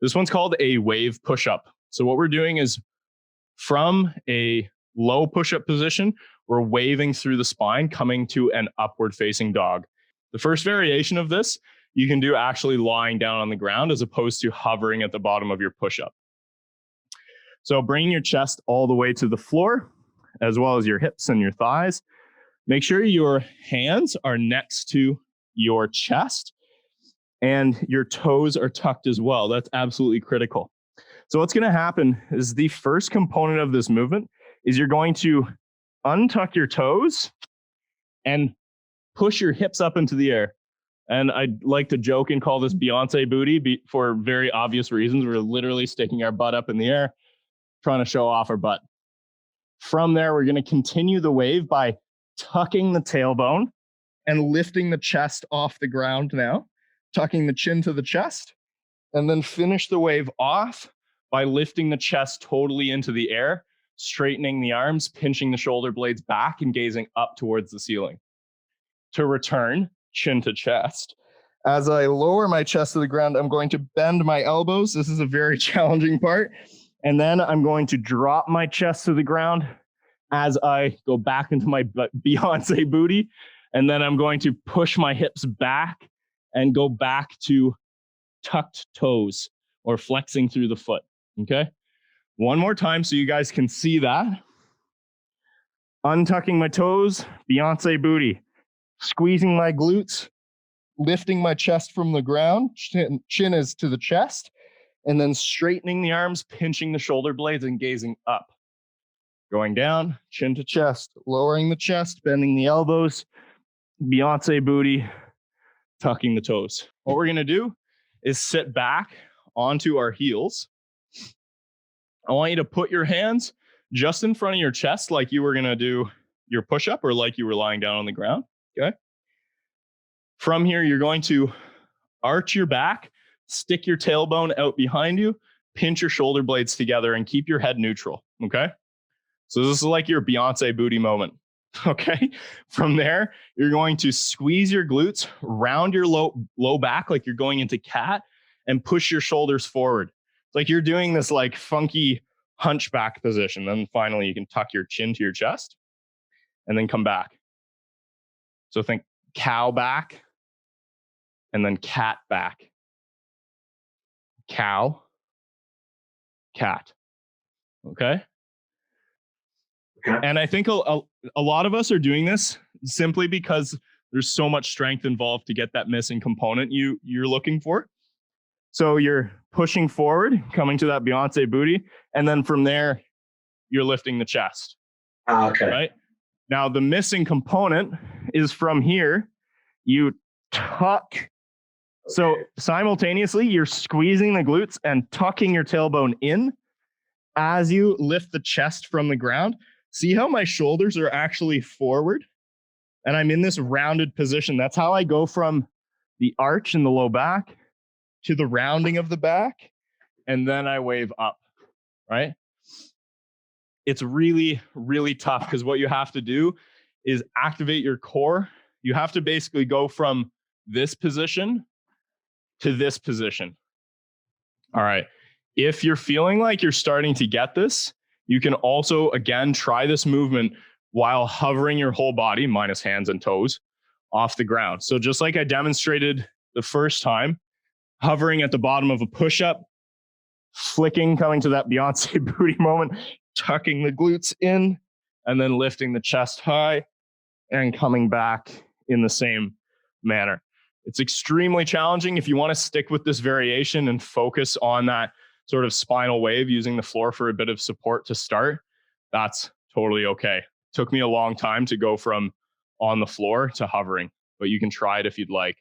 This one's called a wave push-up. So what we're doing is from a low push-up position, we're waving through the spine, coming to an upward facing dog. The first variation of this, you can do actually lying down on the ground as opposed to hovering at the bottom of your push-up. So bringing your chest all the way to the floor, as well as your hips and your thighs. Make sure your hands are next to your chest and your toes are tucked as well. That's absolutely critical. So what's going to happen is the first component of this movement is you're going to untuck your toes and push your hips up into the air. And I'd like to joke and call this Beyonce booty for very obvious reasons. We're literally sticking our butt up in the air, trying to show off our butt. From there, we're going to continue the wave by tucking the tailbone and lifting the chest off the ground now, tucking the chin to the chest, and then finish the wave off by lifting the chest totally into the air, straightening the arms, pinching the shoulder blades back, and gazing up towards the ceiling. To return, chin to chest. As I lower my chest to the ground, I'm going to bend my elbows. This is a very challenging part. And then I'm going to drop my chest to the ground as I go back into my Beyonce booty. And then I'm going to push my hips back and go back to tucked toes or flexing through the foot. Okay. One more time so you guys can see that. Untucking my toes, Beyonce booty. Squeezing my glutes, lifting my chest from the ground, chin is to the chest, and then straightening the arms, pinching the shoulder blades, and gazing up. Going down, chin to chest, lowering the chest, bending the elbows, Beyonce booty, tucking the toes. What we're going to do is sit back onto our heels. I want you to put your hands just in front of your chest like you were going to do your push-up or like you were lying down on the ground. Okay. From here, you're going to arch your back, stick your tailbone out behind you, pinch your shoulder blades together, and keep your head neutral. Okay. So this is like your Beyonce booty moment. Okay. From there, you're going to squeeze your glutes, round your low back like you're going into cat, and push your shoulders forward. It's like you're doing this like funky hunchback position. Then finally, you can tuck your chin to your chest and then come back. So think cow back and then cat back. Cow, cat. Okay? And I think a lot of us are doing this simply because there's so much strength involved to get that missing component you're looking for. So you're pushing forward, coming to that Beyonce booty, and then from there, you're lifting the chest. Okay. Right? Now, the missing component is from here, you tuck. Okay. So simultaneously, you're squeezing the glutes and tucking your tailbone in as you lift the chest from the ground. See how my shoulders are actually forward? And I'm in this rounded position. That's how I go from the arch in the low back to the rounding of the back. And then I wave up, right? It's really, really tough because what you have to do is activate your core. You have to basically go from this position to this position. All right. If you're feeling like you're starting to get this, you can also, again, try this movement while hovering your whole body, minus hands and toes, off the ground. So just like I demonstrated the first time, hovering at the bottom of a push-up, flicking, coming to that Beyonce booty moment, tucking the glutes in, and then lifting the chest high and coming back in the same manner. It's extremely challenging. If you want to stick with this variation and focus on that sort of spinal wave using the floor for a bit of support to start, that's totally okay. Took me a long time to go from on the floor to hovering, but you can try it if you'd like.